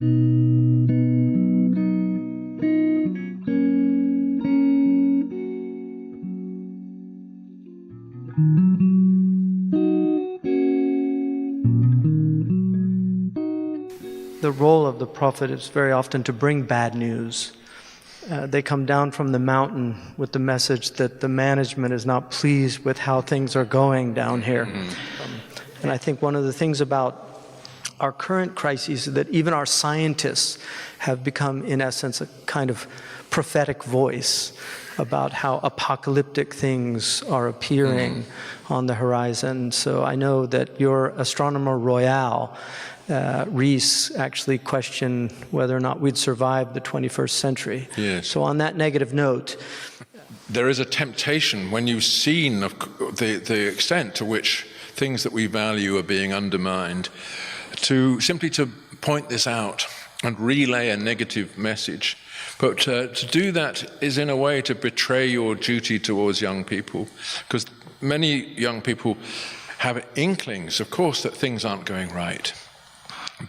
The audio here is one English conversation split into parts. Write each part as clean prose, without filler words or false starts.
The role of the prophet is very often to bring bad news. They come down from the mountain with the message that the management is not pleased with how things are going down here. And I think one of the things about our current crises is that even our scientists have become, in essence, a kind of prophetic voice about how apocalyptic things are appearing on the horizon. So I know that your astronomer royal, Rees, actually questioned whether or not we'd survive the 21st century. Yes. So on that negative note, there is a temptation when you've seen the extent to which things that we value are being undermined, to simply to point this out and relay a negative message. But to do that is in a way to betray your duty towards young people, because many young people have inklings, of course, that things aren't going right.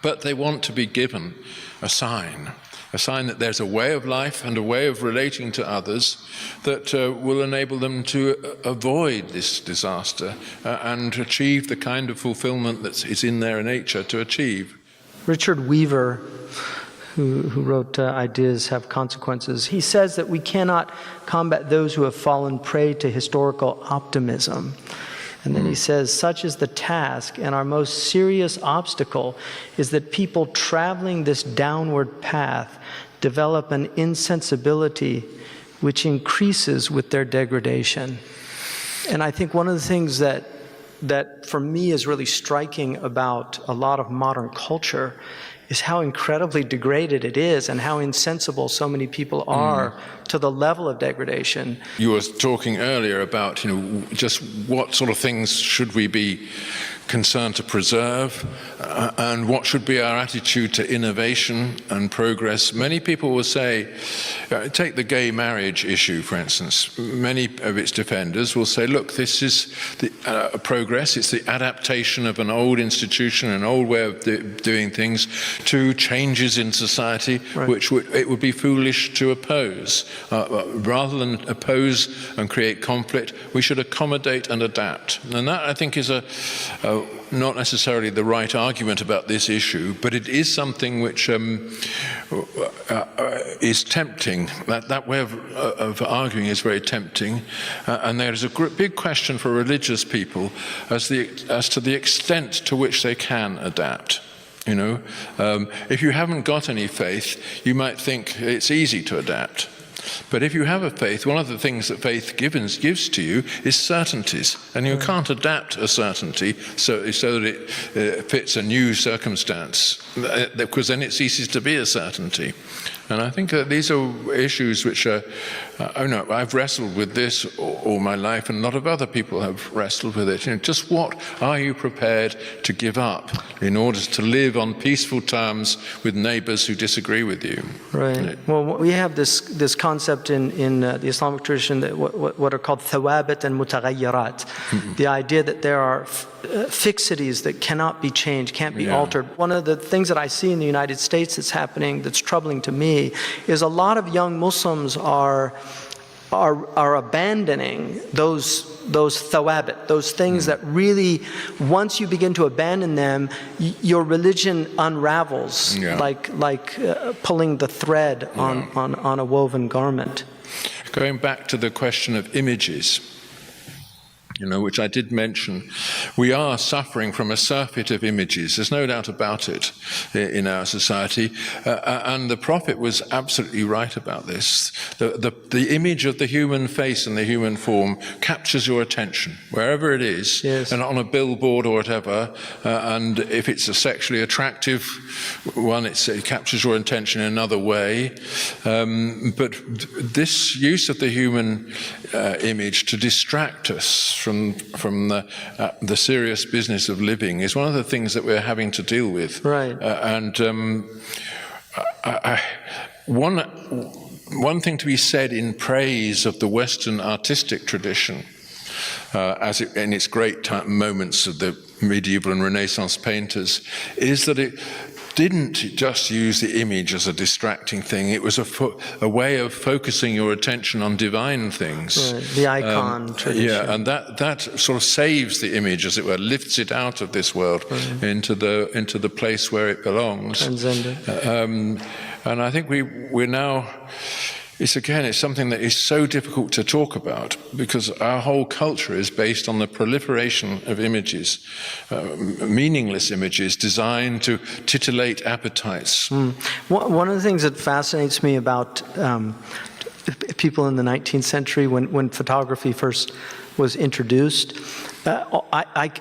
But they want to be given a sign that there's a way of life and a way of relating to others that will enable them to avoid this disaster and achieve the kind of fulfillment that is in their nature to achieve. Richard Weaver, who wrote Ideas Have Consequences, he says that we cannot combat those who have fallen prey to historical optimism. And then he says, such is the task, and our most serious obstacle is that people traveling this downward path develop an insensibility which increases with their degradation. And I think one of the things that for me is really striking about a lot of modern culture is how incredibly degraded it is and how insensible so many people are to the level of degradation. You were talking earlier about, just what sort of things should we be concerned to preserve, and what should be our attitude to innovation and progress. Many people will say, take the gay marriage issue, for instance. Many of its defenders will say, look, this is the progress, it's the adaptation of an old institution, an old way of doing things, to changes in society, right, which it would be foolish to oppose. Rather than oppose and create conflict, we should accommodate and adapt. And that, I think, is not necessarily the right argument about this issue, but it is something which is tempting. That way of arguing is very tempting, and there is a big question for religious people as to the extent to which they can adapt. If you haven't got any faith, you might think it's easy to adapt. But if you have a faith, one of the things that faith gives to you is certainties, and you can't adapt a certainty so that it fits a new circumstance, because then it ceases to be a certainty. And I think that these are issues which I've wrestled with this all my life, and a lot of other people have wrestled with it. Just what are you prepared to give up in order to live on peaceful terms with neighbors who disagree with you? Right. Well, we have this concept in the Islamic tradition that what are called thawabit and mutaghayyirat. The idea that there are fixities that cannot be changed, can't be altered. One of the things that I see in the United States that's happening, that's troubling to me, is a lot of young Muslims are abandoning those thawabit, those things that really, once you begin to abandon them, your religion unravels, like pulling the thread on a woven garment. Going back to the question of images, which I did mention, we are suffering from a surfeit of images. There's no doubt about it in our society. And the Prophet was absolutely right about this. The image of the human face and the human form captures your attention, wherever it is, and on a billboard or whatever. And if it's a sexually attractive one, it captures your attention in another way. But this use of the human image to distract us from the serious business of living is one of the things that we're having to deal with. Right. One thing to be said in praise of the Western artistic tradition, in its great moments of the medieval and Renaissance painters, is that didn't just use the image as a distracting thing. It was a way of focusing your attention on divine things. Right. The icon tradition. Yeah, and that sort of saves the image, as it were, lifts it out of this world into the place where it belongs. Transcendent. And I think we're now. It's something that is so difficult to talk about because our whole culture is based on the proliferation of images, meaningless images designed to titillate appetites. One of the things that fascinates me about people in the 19th century, when photography first was introduced, I've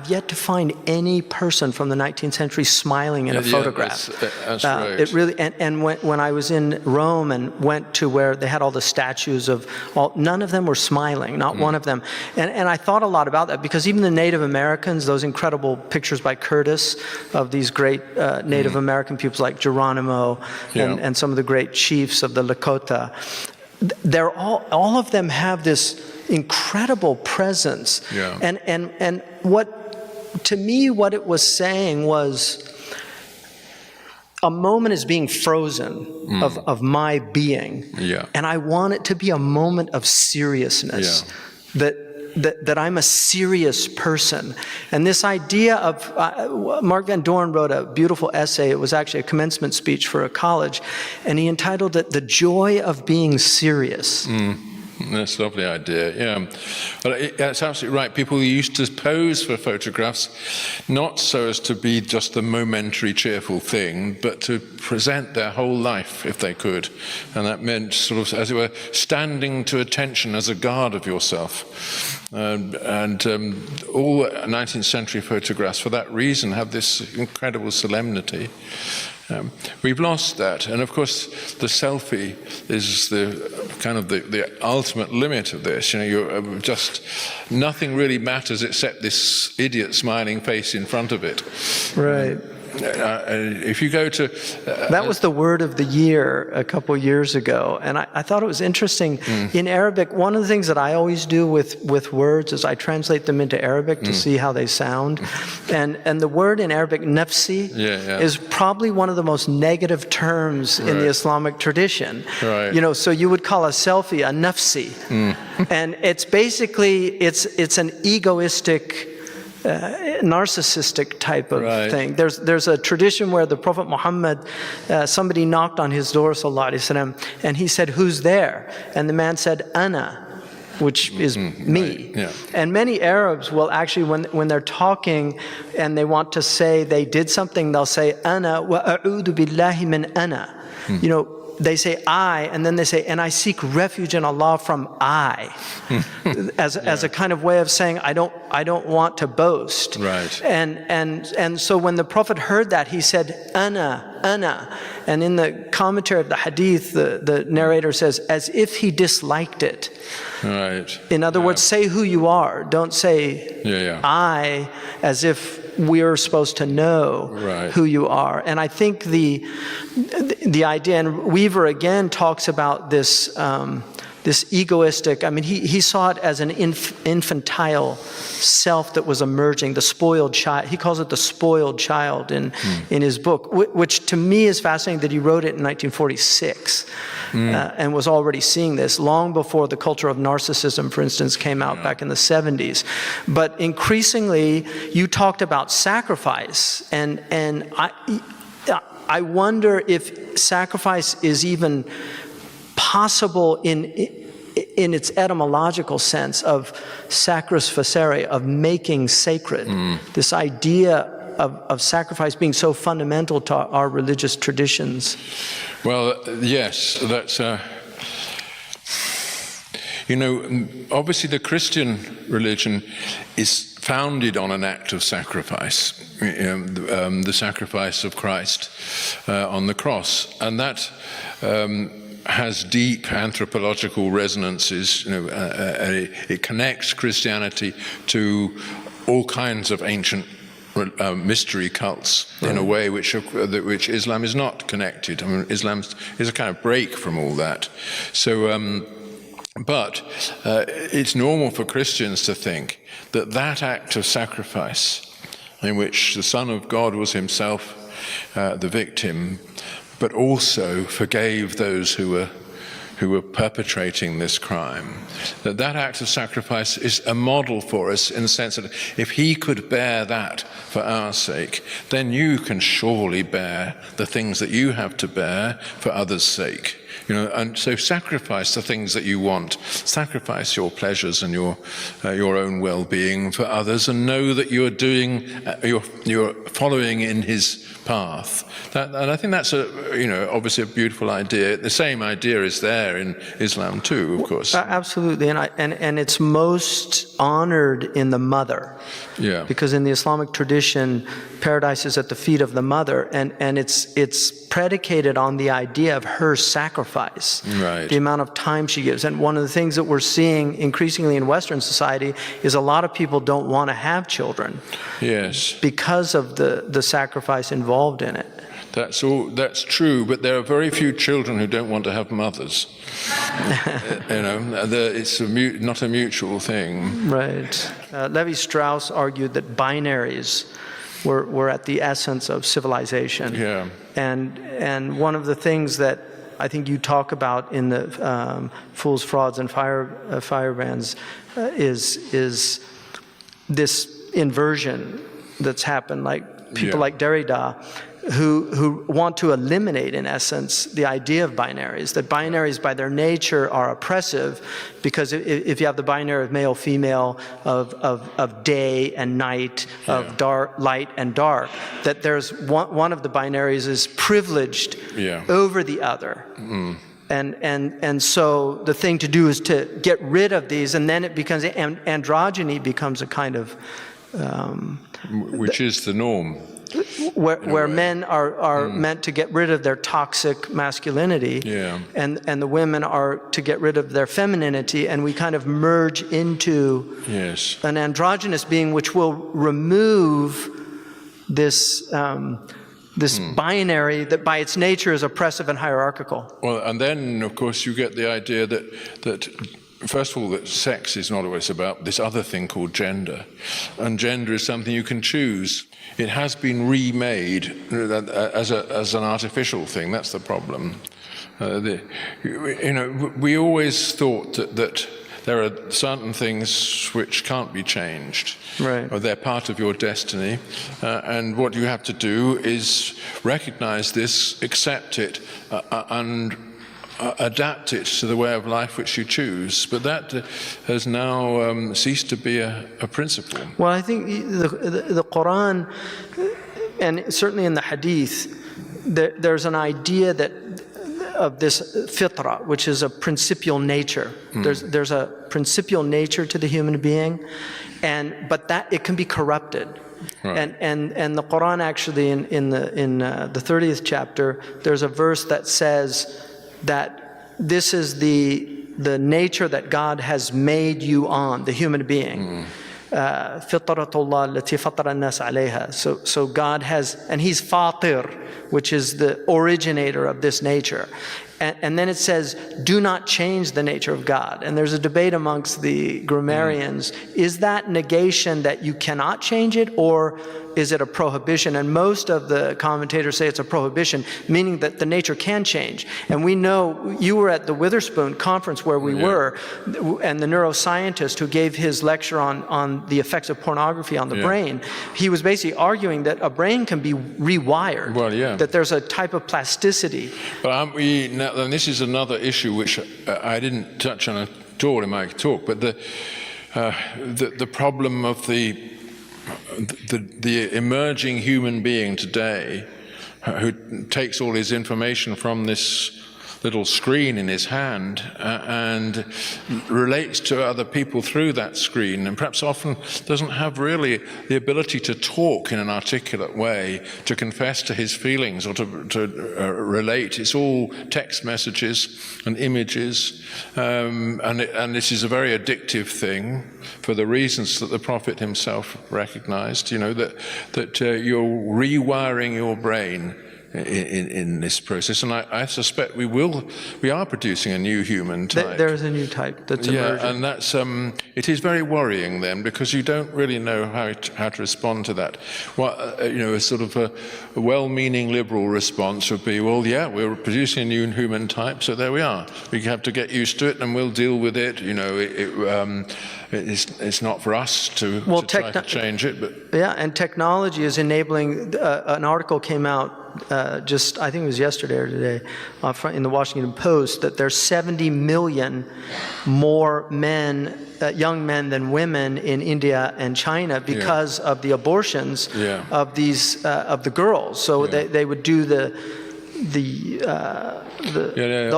yet to find any person from the 19th century smiling in a photograph. That's right. It really, and when I was in Rome and went to where they had all the statues of none of them were smiling, not one of them. And I thought a lot about that because even the Native Americans, those incredible pictures by Curtis of these great Native American peoples like Geronimo and some of the great chiefs of the Lakota, they're all of them have this incredible presence. Yeah. And what, to me, what it was saying was a moment is being frozen of my being. Yeah. And I want it to be a moment of seriousness. Yeah. That I'm a serious person. And this idea of, Mark Van Doren wrote a beautiful essay, it was actually a commencement speech for a college, and he entitled it, "The Joy of Being Serious." That's a lovely idea, yeah. Well, that's absolutely right. People used to pose for photographs not so as to be just the momentary, cheerful thing, but to present their whole life, if they could. And that meant sort of, as it were, standing to attention as a guard of yourself. And all 19th century photographs, for that reason, have this incredible solemnity. We've lost that, and of course the selfie is the kind of the ultimate limit of this. You know, you're just nothing really matters except this idiot smiling face in front of it. Right. If you go to that was the word of the year a couple years ago, and I thought it was interesting. In Arabic, one of the things that I always do with words is I translate them into Arabic to see how they sound, and the word in Arabic, nafsi, is probably one of the most negative terms in the Islamic tradition. Right. You know, so you would call a selfie a nafsi, and it's basically it's an egoistic, narcissistic type of thing. There's a tradition where the Prophet Muhammad, somebody knocked on his door, sallallahu alaihi wasallam, and he said, "Who's there?" And the man said, "Ana," which is me. Right. Yeah. And many Arabs will actually, when they're talking and they want to say they did something, they'll say, "Ana wa a'udhu billahi min ana." You know, they say I, and then they say, and I seek refuge in Allah from I, as a kind of way of saying I don't want to boast. Right. And so when the Prophet heard that, he said, Ana. And in the commentary of the hadith, the narrator says, as if he disliked it. Right. In other words, say who you are. Don't say I, as if we're supposed to know who you are. And I think the idea, and Weaver again talks about this this egoistic, I mean, he saw it as an infantile self that was emerging, the spoiled child. He calls it the spoiled child in his book, which to me is fascinating that he wrote it in 1946 and was already seeing this long before the culture of narcissism, for instance, came out back in the 70s. But increasingly, you talked about sacrifice, and I wonder if sacrifice is even possible in its etymological sense of sacris facere, of making sacred. This idea of sacrifice being so fundamental to our religious traditions. Well, yes, that's you know, obviously the Christian religion is founded on an act of sacrifice, the sacrifice of Christ on the cross, and that has deep anthropological resonances. You know, it connects Christianity to all kinds of ancient mystery cults in a way which Islam is not connected. I mean, Islam is a kind of break from all that. So, but it's normal for Christians to think that act of sacrifice in which the Son of God was himself the victim, but also forgave those who were perpetrating this crime. That act of sacrifice is a model for us in the sense that if he could bear that for our sake, then you can surely bear the things that you have to bear for others' sake. You know, and so sacrifice the things that you want, sacrifice your pleasures and your own well-being for others, and know that you're following in his path. And I think that's obviously a beautiful idea. The same idea is there in Islam too, of course. Absolutely, and it's most honored in the mother. Yeah. Because in the Islamic tradition, paradise is at the feet of the mother, and it's predicated on the idea of her sacrifice, right. The amount of time she gives. And one of the things that we're seeing increasingly in Western society is a lot of people don't want to have children. Yes. Because of the sacrifice involved in it. That's true, but there are very few children who don't want to have mothers. It's not a mutual thing. Right. Levi-Strauss argued that binaries were at the essence of civilization. Yeah. And one of the things that I think you talk about in the Fools, Frauds, and Firebrands is this inversion that's happened, like people like Derrida, who want to eliminate, in essence, the idea of binaries, that binaries by their nature are oppressive, because if you have the binary of male, female, of day and night, of dark, light and dark, that there's one of the binaries is privileged over the other. Mm. And so the thing to do is to get rid of these, and then it becomes, androgyny becomes a kind of... which is the norm. Where men are meant to get rid of their toxic masculinity, and the women are to get rid of their femininity, and we kind of merge into an androgynous being, which will remove this binary that by its nature is oppressive and hierarchical. Well, and then, of course, you get the idea that first of all, that sex is not always about this other thing called gender. And gender is something you can choose. It has been remade as an artificial thing. That's the problem. We always thought that there are certain things which can't be changed. Right. Or they're part of your destiny. And what you have to do is recognize this, accept it, and adapt it to the way of life which you choose. But that has now ceased to be a principle. Well, I think the Quran, and certainly in the Hadith, there's an idea of this fitra, which is a principial nature. There's a principial nature to the human being, but that it can be corrupted. Right. And the Quran actually in the 30th chapter, there's a verse that says that this is the nature that God has made you on, the human being. Fitratullah allati fatara an-nas alayha. So God has, and He's Fatir, which is the originator of this nature. And then it says, do not change the nature of God. And there's a debate amongst the grammarians. Is that negation that you cannot change it, or is it a prohibition? And most of the commentators say it's a prohibition, meaning that the nature can change. And we know, you were at the Witherspoon conference where we were, and the neuroscientist who gave his lecture on the effects of pornography on the brain, he was basically arguing that a brain can be rewired, that there's a type of plasticity. But and this is another issue which I didn't touch on at all in my talk, but the problem of the emerging human being today, who takes all his information from this little screen in his hand and relates to other people through that screen, and perhaps often doesn't have really the ability to talk in an articulate way, to confess to his feelings or to relate. It's all text messages and images, and this is a very addictive thing for the reasons that the Prophet himself recognized, that you're rewiring your brain in this process, and I suspect we are producing a new human type. There is a new type that's emerging. Yeah, and that's it is very worrying then, because you don't really know how to respond to that. A sort of a well-meaning liberal response would be, well, yeah, we're producing a new human type, so there we are. We have to get used to it, and we'll deal with it. It's not for us to try to change it, but yeah, and technology is enabling. An article came out I think it was yesterday or today, in the Washington Post, that there's 70 million more young men than women in India and China because of the abortions of the girls. So they would do the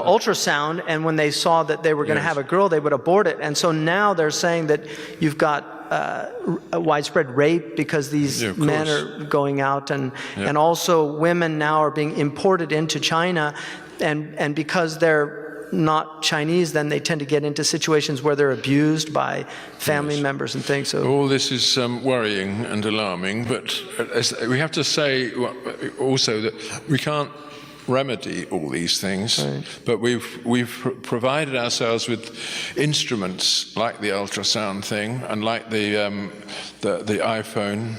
ultrasound, and when they saw that they were going to have a girl, they would abort it. And so now they're saying that you've got a widespread rape because these men are going out, and also women now are being imported into China, and because they're not Chinese, then they tend to get into situations where they're abused by family members and things. So all this is worrying and alarming, but we have to say also that we can't remedy all these things, but we've provided ourselves with instruments like the ultrasound thing and like the iPhone,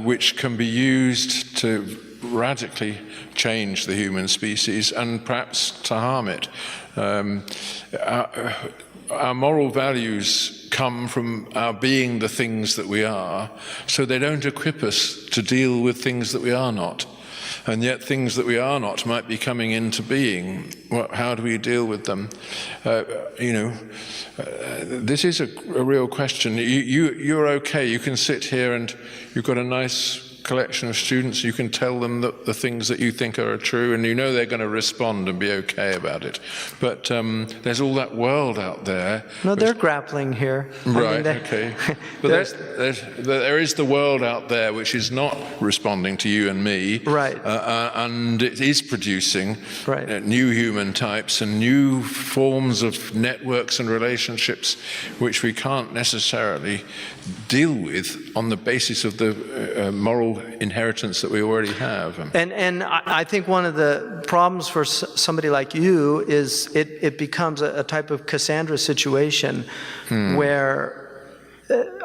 which can be used to radically change the human species and perhaps to harm it. Our moral values come from our being the things that we are, so they don't equip us to deal with things that we are not. And yet things that we are not might be coming into being. How do we deal with them? This is a real question. You're okay. You can sit here and you've got a nice collection of students. You can tell them the things that you think are true, and you know they're going to respond and be okay about it. But there's all that world out there. No, they're grappling here. Right, okay. But there is the world out there which is not responding to you and me. Right. And it is producing new human types and new forms of networks and relationships which we can't necessarily deal with on the basis of the moral inheritance that we already have. And I think one of the problems for somebody like you is it becomes a type of Cassandra situation where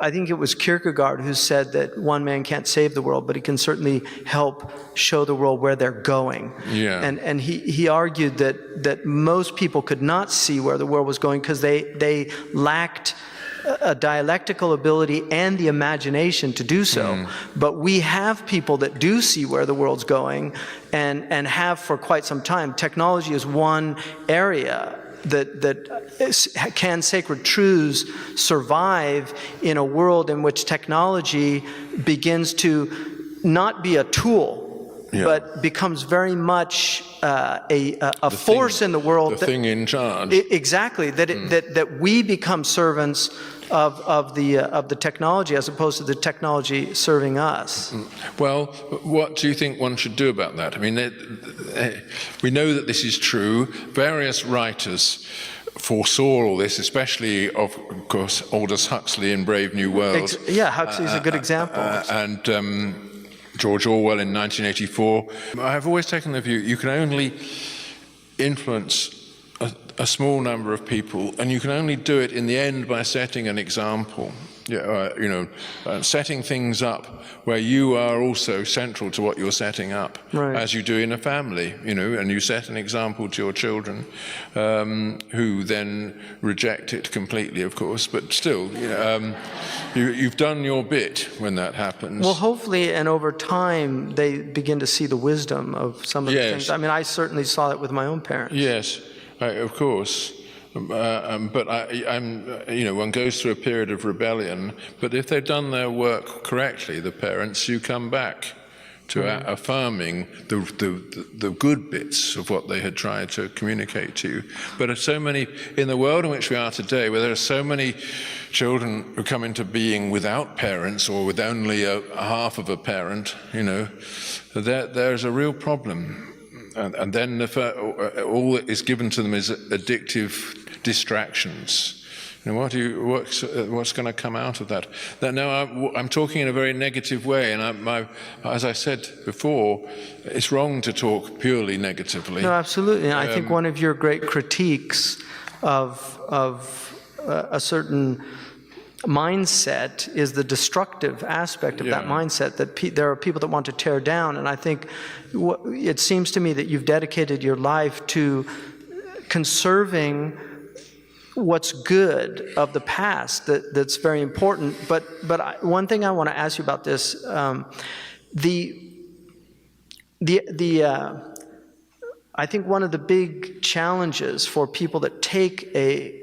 I think it was Kierkegaard who said that one man can't save the world, but he can certainly help show the world where they're going. Yeah. And he argued that most people could not see where the world was going because they lacked a dialectical ability and the imagination to do so. But we have people that do see where the world's going and have for quite some time. Technology is one area can sacred truths survive in a world in which technology begins to not be a tool, but becomes very much a force in the world. The thing in charge. Exactly. That we become servants of the technology as opposed to the technology serving us. Well, what do you think one should do about that? I mean, we know that this is true. Various writers foresaw all this, especially, of course, Aldous Huxley in Brave New World. Huxley's a good example. And George Orwell in 1984. I've always taken the view you can only influence a small number of people, and you can only do it in the end by setting an example. Setting things up where you are also central to what you're setting up, as you do in a family, and you set an example to your children, who then reject it completely, of course, but still, you've done your bit when that happens. Well, hopefully, and over time, they begin to see the wisdom of some of the things. I mean, I certainly saw it with my own parents. Yes, of course. But one goes through a period of rebellion. But if they've done their work correctly, the parents, you come back to affirming the good bits of what they had tried to communicate to you. But so many in the world in which we are today, where there are so many children who come into being without parents or with only a half of a parent, there's a real problem. And then all that is given to them is addictive distractions. what's going to come out of that? Now I'm talking in a very negative way, and as I said before, it's wrong to talk purely negatively. No, absolutely. And I think one of your great critiques of a certain mindset is the destructive aspect of that mindset, that there are people that want to tear down. And I think it seems to me that you've dedicated your life to conserving what's good of the past. That's very important. But one thing I want to ask you about this, I think one of the big challenges for people that take a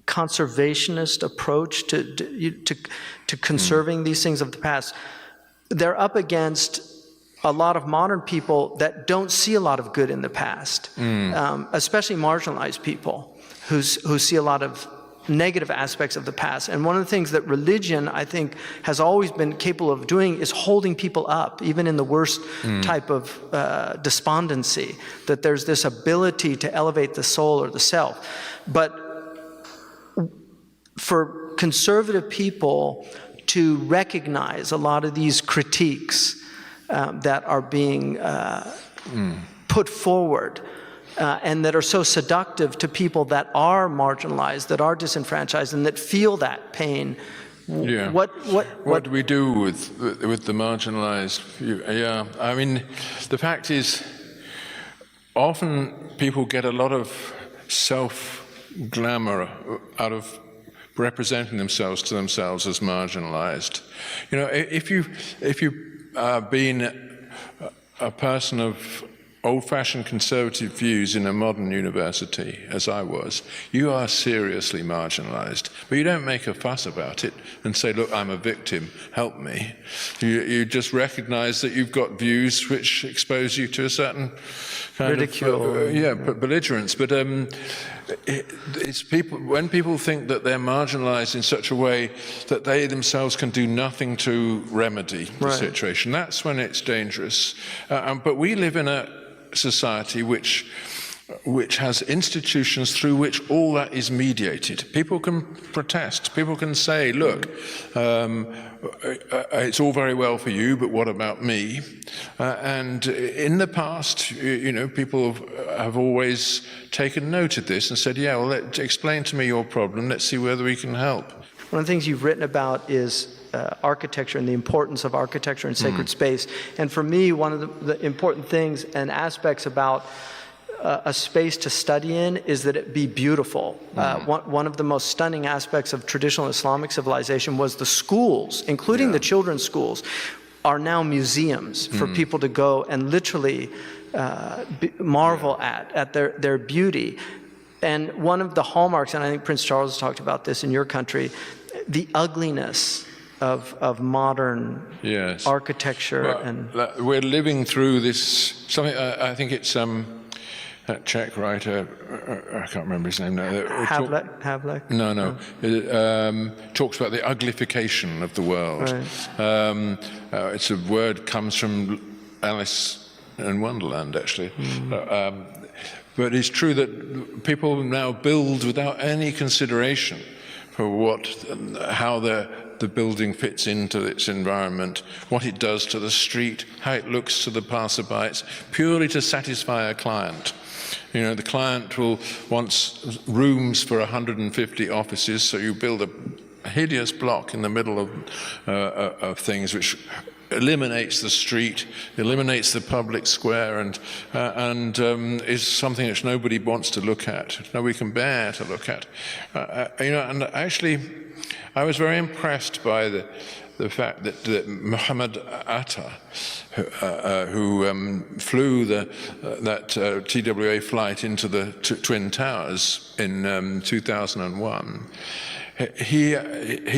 conservationist approach to conserving these things of the past, they're up against a lot of modern people that don't see a lot of good in the past, especially marginalized people who see a lot of negative aspects of the past. And one of the things that religion, I think, has always been capable of doing is holding people up, even in the worst type of despondency, that there's this ability to elevate the soul or the self. But for conservative people to recognize a lot of these critiques that are being put forward and that are so seductive to people that are marginalized, that are disenfranchised, and that feel that pain. What do we do with the marginalized? I mean, the fact is, often people get a lot of self-glamour out of representing themselves to themselves as marginalized. You know, if you've been a person of old-fashioned conservative views in a modern university, as I was, you are seriously marginalized. But you don't make a fuss about it and say, look, I'm a victim, help me. You just recognize that you've got views which expose you to a certain kind ridicule. of belligerence. But it's people, when people think that they're marginalized in such a way that they themselves can do nothing to remedy the situation, that's when it's dangerous. But we live in a society which has institutions through which all that is mediated. People can protest. People can say, look, it's all very well for you, but what about me? And in the past, you know, people have always taken note of this and said, yeah, well, explain to me your problem. Let's see whether we can help. One of the things you've written about is architecture and the importance of architecture in sacred space. And for me, one of the important things and aspects about a space to study in is that it be beautiful. One of the most stunning aspects of traditional Islamic civilization was the schools, including the children's schools, are now museums for people to go and literally marvel at their beauty. And one of the hallmarks, and I think Prince Charles talked about this in your country, the ugliness of modern architecture. Well, we're living through this, something, I think it's that Czech writer, I can't remember his name now. Havlek? No. Talks about the uglification of the world. Right. It's a word comes from Alice in Wonderland, actually. But it's true that people now build without any consideration for how the building fits into its environment, what it does to the street, how it looks to the passerby, purely to satisfy a client. You know, the client wants rooms for 150 offices, so you build a hideous block in the middle of things which eliminates the street, eliminates the public square, and is something which nobody wants to look at, nobody can bear to look at. You know, and actually, I was very impressed by the fact that Muhammad Atta, who flew that TWA flight into the Twin Towers in 2001, he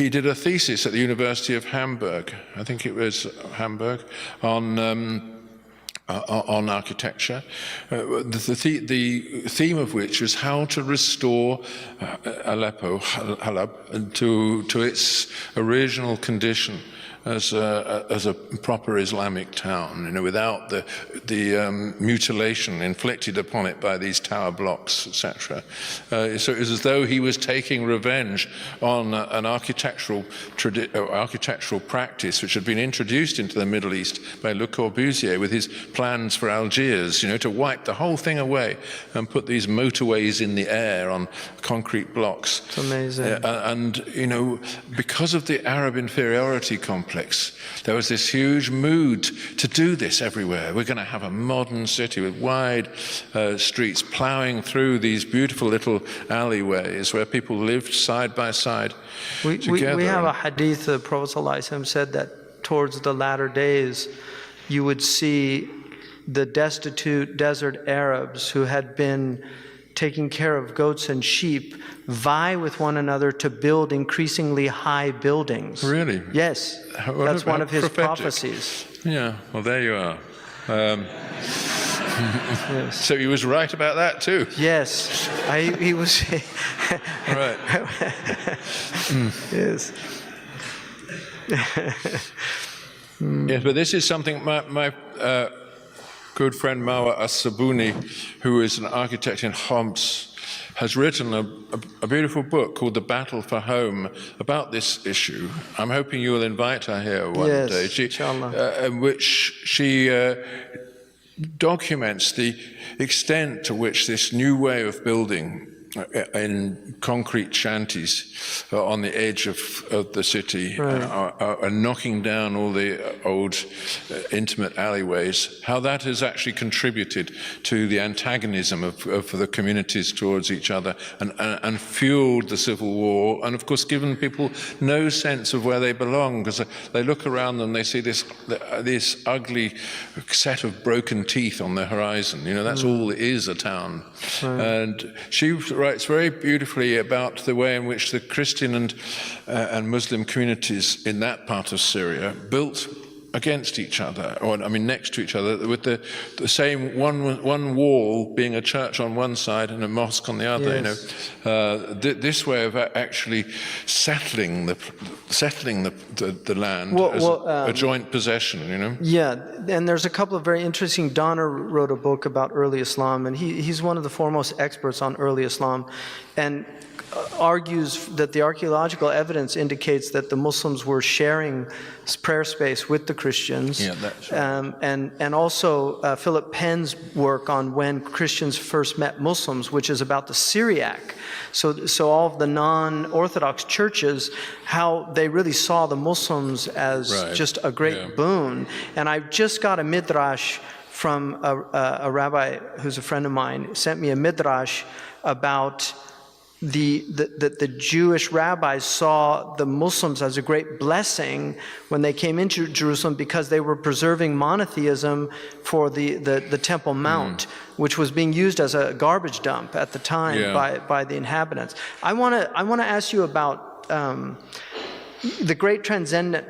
did a thesis at the University of Hamburg, I think it was Hamburg, on architecture, the theme of which was how to restore Halab, to its original condition as a proper Islamic town, you know, without the mutilation inflicted upon it by these tower blocks, etc. So it was as though he was taking revenge on an architectural practice which had been introduced into the Middle East by Le Corbusier with his plans for Algiers, you know, to wipe the whole thing away and put these motorways in the air on concrete blocks. It's amazing. And, you know, because of the Arab inferiority complex, there was this huge mood to do this everywhere. We're going to have a modern city with wide streets plowing through these beautiful little alleyways where people lived side by side together. We have a hadith, the Prophet ﷺ said that towards the latter days, you would see the destitute desert Arabs who had been taking care of goats and sheep vie with one another to build increasingly high buildings. Really? Yes. That's one of his prophecies. Yeah, well, there you are. Yes. So he was right about that too. Yes, he was. Right. Yes. Yes, but this is something my good friend Marwa As-Sabuni, who is an architect in Homs, has written a beautiful book called The Battle for Home about this issue. I'm hoping you will invite her here one day. Inshallah. In which she documents the extent to which this new way of building in concrete shanties on the edge of the city are knocking down all the old intimate alleyways, how that has actually contributed to the antagonism of the communities towards each other and fueled the civil war, and of course given people no sense of where they belong, because they look around them, they see this ugly set of broken teeth on the horizon. You know, that's all it is, a town. And she writes very beautifully about the way in which the Christian and Muslim communities in that part of Syria built against each other, or I mean next to each other, with the same one wall being a church on one side and a mosque on the other. Yes. You know, this way of actually settling the land as a joint possession. You know. Yeah, and there's a couple of very interesting. Donner wrote a book about early Islam, and he's one of the foremost experts on early Islam, and argues that the archaeological evidence indicates that the Muslims were sharing prayer space with the Christians. Yeah, that's right. And also Philip Penn's work on when Christians first met Muslims, which is about the Syriac. So all of the non-Orthodox churches, how they really saw the Muslims as just a great boon. And I just got a midrash from a rabbi who's a friend of mine, sent me a midrash about the Jewish rabbis saw the Muslims as a great blessing when they came into Jerusalem, because they were preserving monotheism for the Temple Mount, which was being used as a garbage dump at the time by the inhabitants. I want to ask you about the great transcendent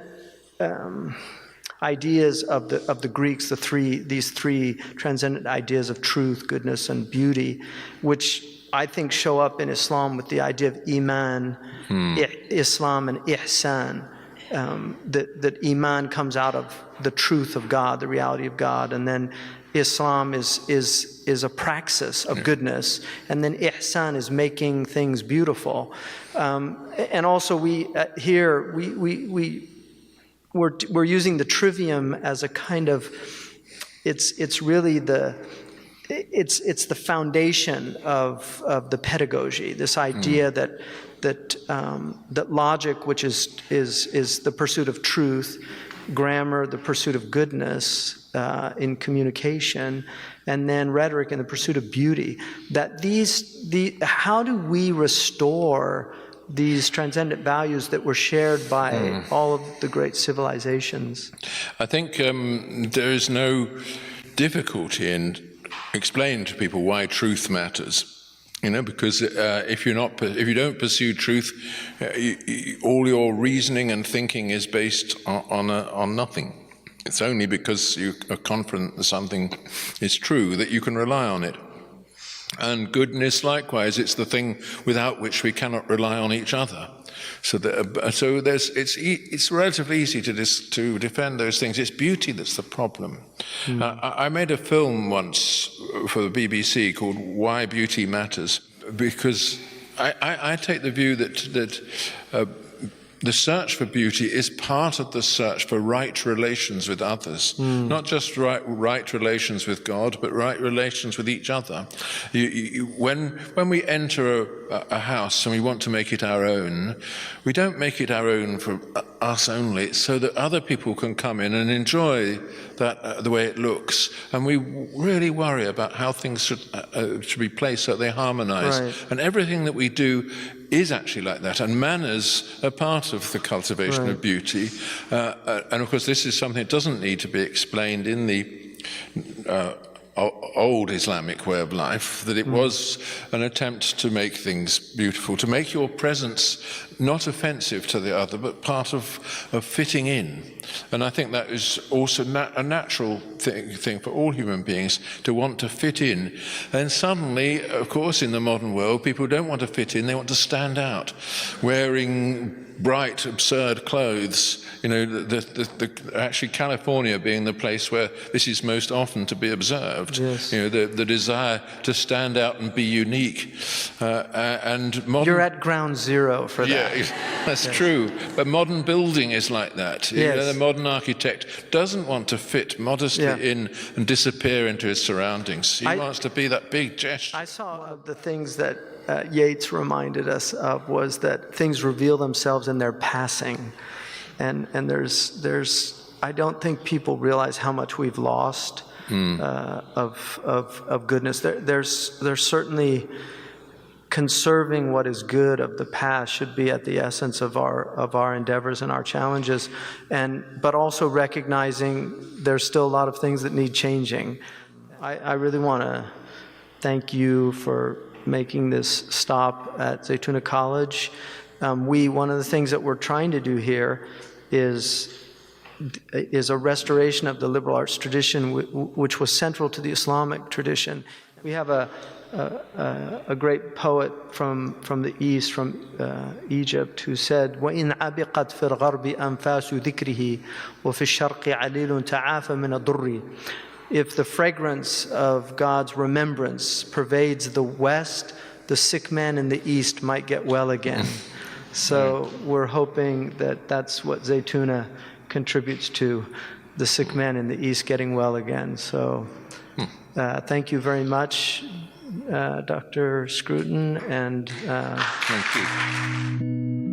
ideas of the Greeks, these three transcendent ideas of truth, goodness, and beauty, which I think show up in Islam with the idea of Iman, Islam, and Ihsan. That Iman comes out of the truth of God, the reality of God, and then Islam is a praxis of goodness, and then Ihsan is making things beautiful. And also we're using the trivium as a kind of, it's really it's the foundation of the pedagogy. This idea that logic, which is the pursuit of truth, grammar, the pursuit of goodness in communication, and then rhetoric in the pursuit of beauty. That how do we restore these transcendent values that were shared by all of the great civilizations? I think there is no difficulty in explaining to people why truth matters. You know, because if you don't pursue truth, all your reasoning and thinking is based on nothing. It's only because you are confident that something is true that you can rely on it. And goodness, likewise, it's the thing without which we cannot rely on each other. So it's relatively easy to defend those things. It's beauty that's the problem. I made a film once for the BBC called Why Beauty Matters, because I take the view that the search for beauty is part of the search for right relations with others, not just right relations with God, but right relations with each other. When we enter a house and we want to make it our own, we don't make it our own for us only. It's so that other people can come in and enjoy that the way it looks, and we really worry about how things should be placed so they harmonize. Right. And everything that we do is actually like that, and manners are part of the cultivation of beauty. And of course, this is something that doesn't need to be explained in the old Islamic way of life, that it was an attempt to make things beautiful, to make your presence not offensive to the other, but part of fitting in. And I think that is also a natural thing for all human beings, to want to fit in. And suddenly, of course, in the modern world, people don't want to fit in, they want to stand out, wearing bright, absurd clothes. You know, actually California being the place where this is most often to be observed. Yes. You know, the desire to stand out and be unique. And modern... You're at ground zero for that. Yeah, that's true. But modern building is like that. Yes. You know, the modern architect doesn't want to fit modestly in and disappear into his surroundings. He wants to be that big gesture. I saw one of the things that Yeats reminded us of was that things reveal themselves in their passing. And there's I don't think people realize how much we've lost of goodness. There's certainly conserving what is good of the past should be at the essence of our endeavors and our challenges, but also recognizing there's still a lot of things that need changing. I really want to thank you for making this stop at Zaytuna College. One of the things that we're trying to do here is a restoration of the liberal arts tradition, which was central to the Islamic tradition. We have a great poet from the East, from Egypt, who said, وَإِنْ عَبِقَتْ فِي الْغَرْبِ أَنْفَاسُ ذِكْرِهِ وَفِي الشَّرْقِ عَلِيلٌ تَعَافَ مِنَ الضُّرِّ. If the fragrance of God's remembrance pervades the West, the sick man in the East might get well again. So we're hoping that that's what Zaytuna contributes to, the sick man in the East getting well again. So thank you very much, Dr. Scruton, and thank you.